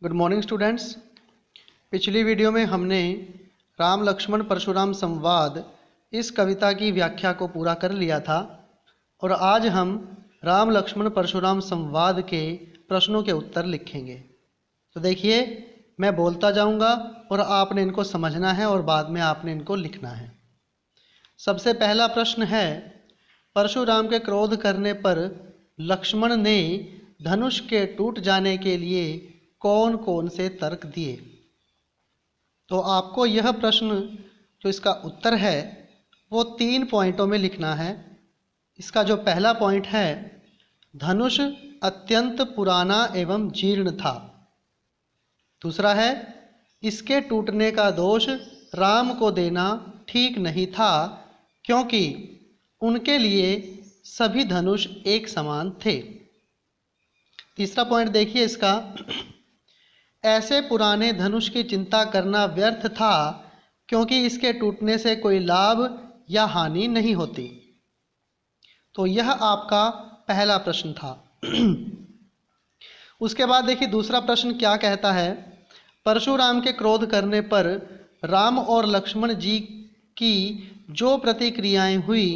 Good morning students. पिछली video में हमने राम लक्ष्मण परशुराम संवाद इस कविता की व्याख्या को पूरा कर लिया था और आज हम राम लक्ष्मण परशुराम संवाद के प्रश्नों के उत्तर लिखेंगे। तो देखिए, मैं बोलता जाऊंगा और आपने इनको समझना है और बाद में आपने इनको लिखना है। सबसे पहला प्रश्न है, परशुराम के क्रोध करने पर लक्ष्मण ने धनुष के टूट जाने के लिए कौन कौन से तर्क दिए। तो आपको यह प्रश्न जो इसका उत्तर है वो 3 पॉइंटों में लिखना है। इसका जो पहला पॉइंट है, धनुष अत्यंत पुराना एवं जीर्ण था। दूसरा है, इसके टूटने का दोष राम को देना ठीक नहीं था क्योंकि उनके लिए सभी धनुष एक समान थे। तीसरा पॉइंट देखिए इसका, ऐसे पुराने धनुष की चिंता करना व्यर्थ था क्योंकि इसके टूटने से कोई लाभ या हानि नहीं होती। तो यह आपका पहला प्रश्न था। उसके बाद देखिए दूसरा प्रश्न क्या कहता है, परशुराम के क्रोध करने पर राम और लक्ष्मण जी की जो प्रतिक्रियाएं हुई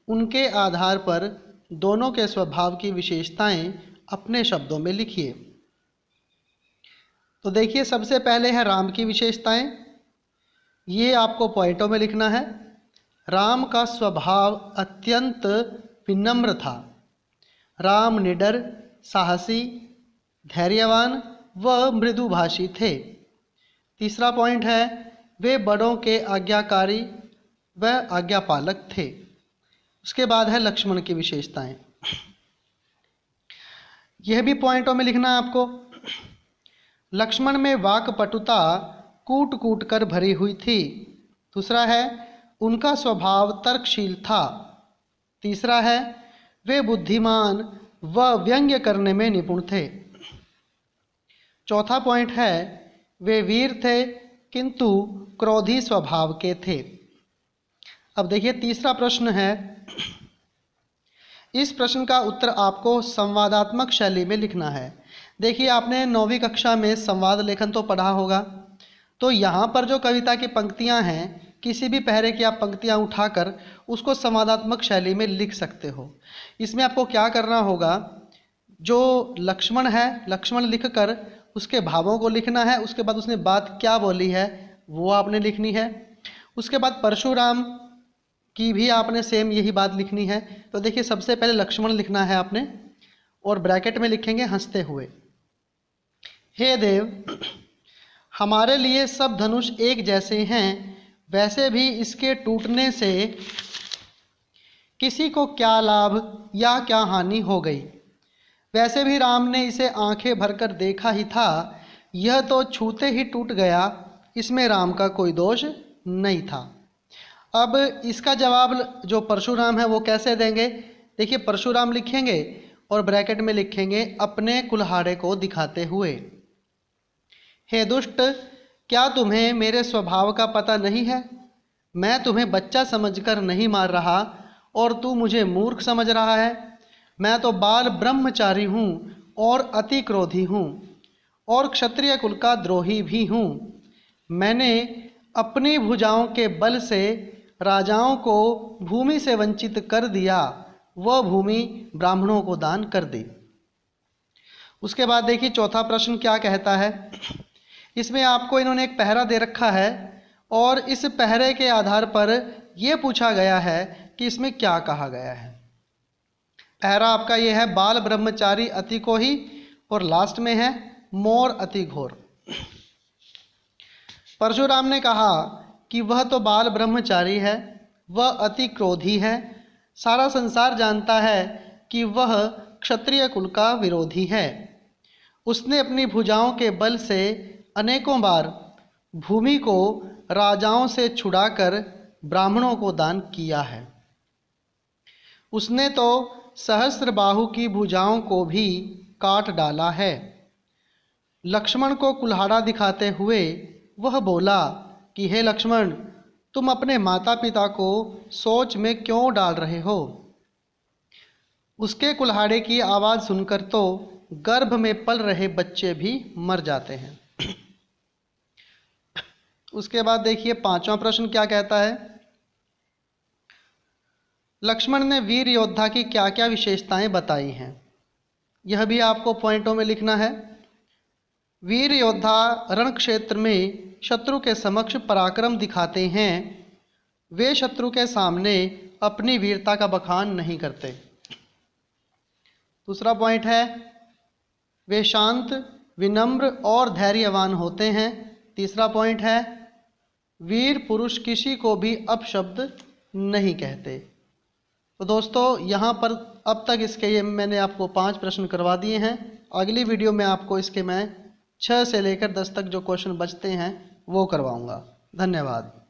उनके आधार पर दोनों के स्वभाव की विशेषताएं अपने शब्दों में लिखिए। तो देखिए, सबसे पहले है राम की विशेषताएं। ये आपको पॉइंटों में लिखना है। राम का स्वभाव अत्यंत विनम्र था। राम निडर, साहसी, धैर्यवान व मृदुभाषी थे। तीसरा पॉइंट है, वे बड़ों के आज्ञाकारी व आज्ञापालक थे। उसके बाद है लक्ष्मण की विशेषताएं। यह भी पॉइंटों में लिखना है आपको। लक्ष्मण में वाक्पटुता कूट कूट कर भरी हुई थी। दूसरा है, उनका स्वभाव तर्कशील था। तीसरा है, वे बुद्धिमान व व्यंग्य करने में निपुण थे। चौथा पॉइंट है, वे वीर थे किंतु क्रोधी स्वभाव के थे। अब देखिए तीसरा प्रश्न है, इस प्रश्न का उत्तर आपको संवादात्मक शैली में लिखना है। देखिए, आपने 9वीं कक्षा में संवाद लेखन तो पढ़ा होगा। तो यहाँ पर जो कविता की पंक्तियाँ हैं, किसी भी पहरे की आप पंक्तियाँ उठाकर उसको संवादात्मक शैली में लिख सकते हो। इसमें आपको क्या करना होगा, जो लक्ष्मण है, लक्ष्मण लिखकर उसके भावों को लिखना है। उसके बाद उसने बात क्या बोली है वो आपने लिखनी है। उसके बाद परशुराम की भी आपने सेम यही बात लिखनी है। तो देखिए, सबसे पहले लक्ष्मण लिखना है आपने और ब्रैकेट में लिखेंगे हंसते हुए, हे देव, हमारे लिए सब धनुष एक जैसे हैं, वैसे भी इसके टूटने से किसी को क्या लाभ या क्या हानि हो गई। वैसे भी राम ने इसे आंखें भरकर देखा ही था, यह तो छूते ही टूट गया, इसमें राम का कोई दोष नहीं था। अब इसका जवाब जो परशुराम है वो कैसे देंगे। देखिए, परशुराम लिखेंगे और ब्रैकेट में लिखेंगे अपने कुल्हाड़े को दिखाते हुए, हे दुष्ट, क्या तुम्हें मेरे स्वभाव का पता नहीं है। मैं तुम्हें बच्चा समझकर नहीं मार रहा और तू मुझे मूर्ख समझ रहा है। मैं तो बाल ब्रह्मचारी हूँ और अति क्रोधी हूँ और क्षत्रिय कुल का द्रोही भी हूँ। मैंने अपनी भुजाओं के बल से राजाओं को भूमि से वंचित कर दिया, वह भूमि ब्राह्मणों को दान कर दी। उसके बाद देखिए चौथा प्रश्न क्या कहता है। इसमें आपको इन्होंने एक पहरा दे रखा है और इस पहरे के आधार पर यह पूछा गया है कि इसमें क्या कहा गया है। पहरा आपका यह है, बाल ब्रह्मचारी अति को ही, और लास्ट में है मोर अति घोर। परशुराम ने कहा कि वह तो बाल ब्रह्मचारी है, वह अति क्रोधी है। सारा संसार जानता है कि वह क्षत्रिय कुल का विरोधी है। उसने अपनी भुजाओं के बल से अनेकों बार भूमि को राजाओं से छुड़ाकर ब्राह्मणों को दान किया है। उसने तो सहस्त्रबाहु की भुजाओं को भी काट डाला है। लक्ष्मण को कुल्हाड़ा दिखाते हुए वह बोला कि हे लक्ष्मण, तुम अपने माता पिता को सोच में क्यों डाल रहे हो। उसके कुल्हाड़े की आवाज़ सुनकर तो गर्भ में पल रहे बच्चे भी मर जाते हैं। उसके बाद देखिए 5वां प्रश्न क्या कहता है। लक्ष्मण ने वीर योद्धा की क्या क्या विशेषताएं बताई हैं। यह भी आपको पॉइंटों में लिखना है। वीर योद्धा रण क्षेत्र में शत्रु के समक्ष पराक्रम दिखाते हैं। वे शत्रु के सामने अपनी वीरता का बखान नहीं करते। दूसरा पॉइंट है, वे शांत, विनम्र और धैर्यवान होते हैं। तीसरा पॉइंट है, वीर पुरुष किसी को भी अपशब्द नहीं कहते। तो दोस्तों यहाँ पर अब तक इसके ये मैंने आपको 5 प्रश्न करवा दिए हैं। अगली वीडियो में आपको इसके मैं 6 से लेकर 10 तक जो क्वेश्चन बचते हैं वो करवाऊँगा। धन्यवाद।